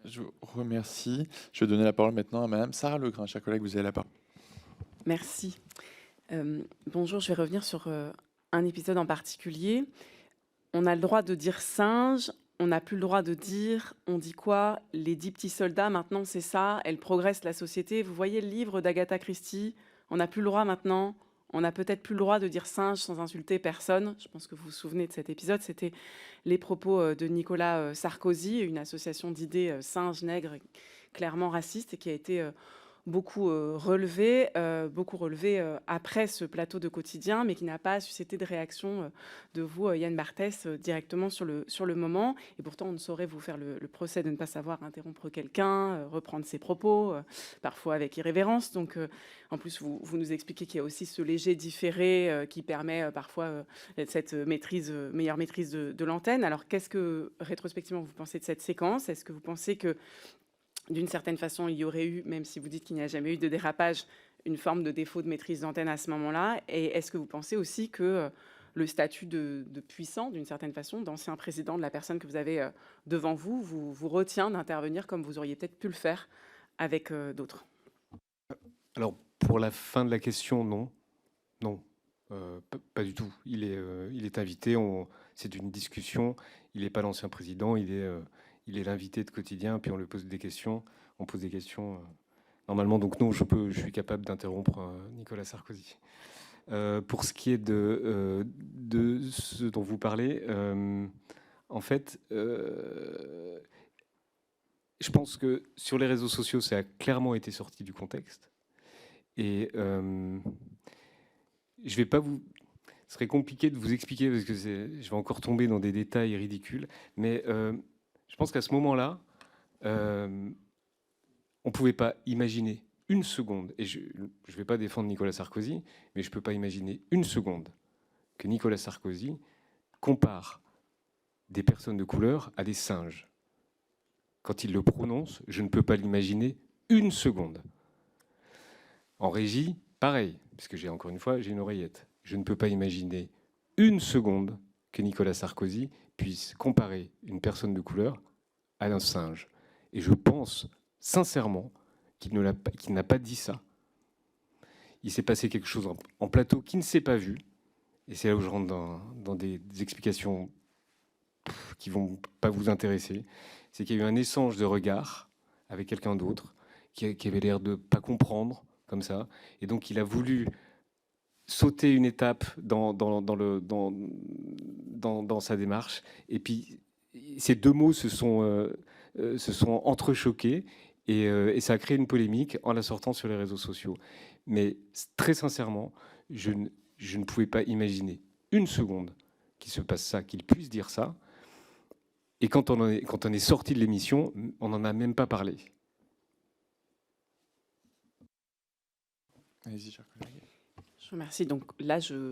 Je vous remercie. Je vais donner la parole maintenant à Madame Sarah Legrain. Chers collègues, vous avez la parole. Merci. Bonjour, je vais revenir sur un épisode en particulier. On a le droit de dire singe, on n'a plus le droit de dire, on dit quoi? Les 10 petits soldats, maintenant c'est ça, elle progresse la société. Vous voyez le livre d'Agatha Christie, on n'a plus le droit maintenant, on n'a peut-être plus le droit de dire singe sans insulter personne. Je pense que vous vous souvenez de cet épisode, c'était les propos de Nicolas Sarkozy, une association d'idées singe, nègre, clairement raciste et qui a été beaucoup relevé après ce plateau de quotidien, mais qui n'a pas suscité de réaction de vous, Yann Barthès, directement sur le moment. Et pourtant, on ne saurait vous faire le procès de ne pas savoir interrompre quelqu'un, reprendre ses propos, parfois avec irrévérence. Donc, en plus, vous nous expliquez qu'il y a aussi ce léger différé qui permet parfois cette meilleure maîtrise de l'antenne. Alors, qu'est-ce que, rétrospectivement, vous pensez de cette séquence? Est-ce que vous pensez que d'une certaine façon, il y aurait eu, même si vous dites qu'il n'y a jamais eu de dérapage, une forme de défaut de maîtrise d'antenne à ce moment-là? Et est-ce que vous pensez aussi que le statut de puissant, d'une certaine façon, d'ancien président de la personne que vous avez devant vous, vous retient d'intervenir comme vous auriez peut-être pu le faire avec d'autres? Alors, pour la fin de la question, non. Non, pas du tout. Il est invité, c'est une discussion. Il n'est pas l'ancien président, il est l'invité de quotidien, puis on lui pose des questions. On pose des questions normalement. Donc non, je suis capable d'interrompre Nicolas Sarkozy. Pour ce qui est de ce dont vous parlez, en fait, je pense que sur les réseaux sociaux, ça a clairement été sorti du contexte. Et je vais pas vous... Ce serait compliqué de vous expliquer parce que je vais encore tomber dans des détails ridicules. Mais je pense qu'à ce moment-là, on ne pouvait pas imaginer une seconde, et je ne vais pas défendre Nicolas Sarkozy, mais je ne peux pas imaginer une seconde que Nicolas Sarkozy compare des personnes de couleur à des singes. Quand il le prononce, je ne peux pas l'imaginer une seconde. En régie, pareil, puisque encore une fois, j'ai une oreillette. Je ne peux pas imaginer une seconde que Nicolas Sarkozy puisse comparer une personne de couleur à un singe. Et je pense sincèrement qu'il n'a pas dit ça. Il s'est passé quelque chose en plateau qui ne s'est pas vu. Et c'est là où je rentre dans des explications qui ne vont pas vous intéresser. C'est qu'il y a eu un échange de regards avec quelqu'un d'autre qui avait l'air de ne pas comprendre comme ça. Et donc il a voulu sauter une étape dans sa démarche. Et puis ces deux mots se sont entrechoqués et ça a créé une polémique en la sortant sur les réseaux sociaux. Mais très sincèrement, je ne pouvais pas imaginer une seconde qu'il se passe ça, qu'il puisse dire ça. Et quand on est sorti de l'émission, on n'en a même pas parlé. Allez-y, chers collègues. Je vous remercie. Donc là,